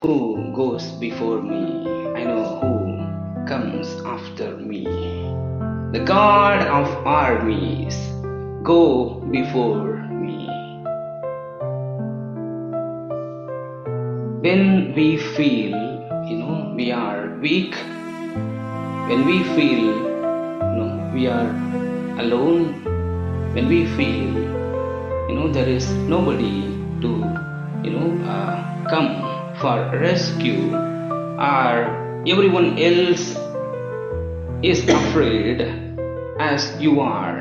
who goes before me. I know who comes after me. The God of armies go before me. When we feel, we are weak, when we feel, we are alone, when we feel, there is nobody to, come for rescue, or everyone else is afraid as you are.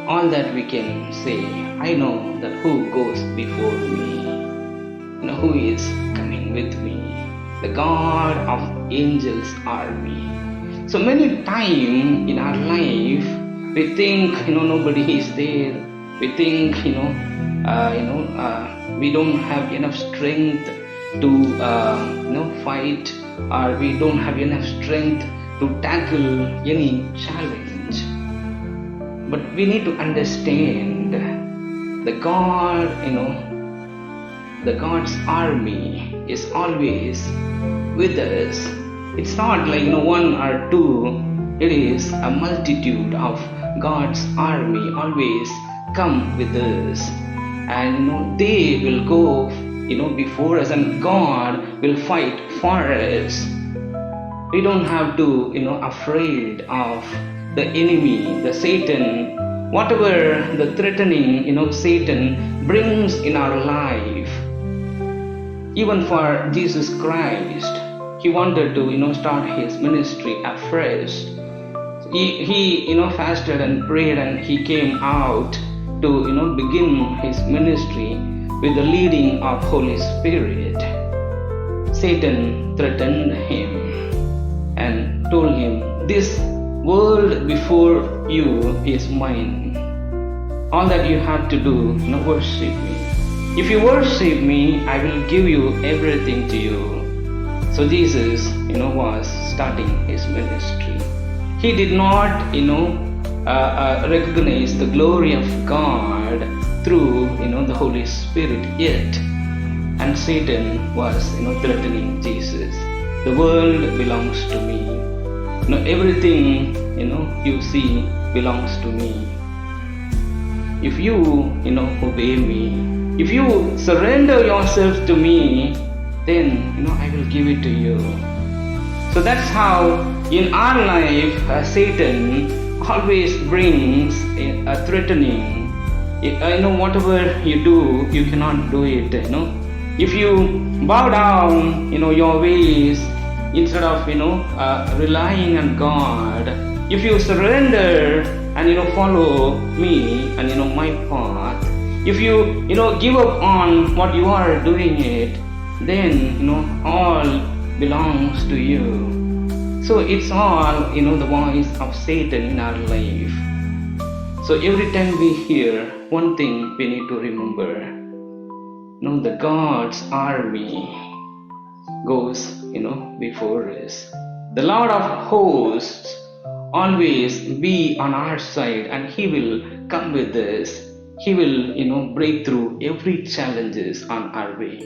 All that we can say, I know that who goes before me, who is coming with me, the God of angels army. So many times in our life, we think, nobody is there. We think, we don't have enough strength to, fight, or we don't have enough strength to tackle any challenge. But we need to understand the God, the God's army is always with us. It's not like one or two. It is a multitude of God's army always come with us, and they will go before us, and God will fight for us. We don't have to afraid of the enemy, the Satan, whatever the threatening Satan brings in our life. Even for Jesus Christ, he wanted to start his ministry afresh. He fasted and prayed, and he came out to begin his ministry with the leading of Holy Spirit. Satan threatened him and told him, "This world before you is mine. All that you have to do, worship me. If you worship me, I will give you everything to you." So Jesus, was starting his ministry. He did not, recognize the glory of God through, the Holy Spirit yet. And Satan was, threatening Jesus. The world belongs to me. Everything, you see belongs to me. If you, obey me, if you surrender yourself to me, then, I will give it to you. So that's how in our life, Satan always brings a threatening. Whatever you do, you cannot do it. If you bow down, your ways instead of relying on God, if you surrender and follow me and my path, if you give up on what you are doing it, then all belongs to you. So it's all the voice of Satan in our life. So every time we hear, one thing we need to remember, the God's army goes before us. The Lord of hosts always be on our side, and he will come with us. He will break through every challenges on our way.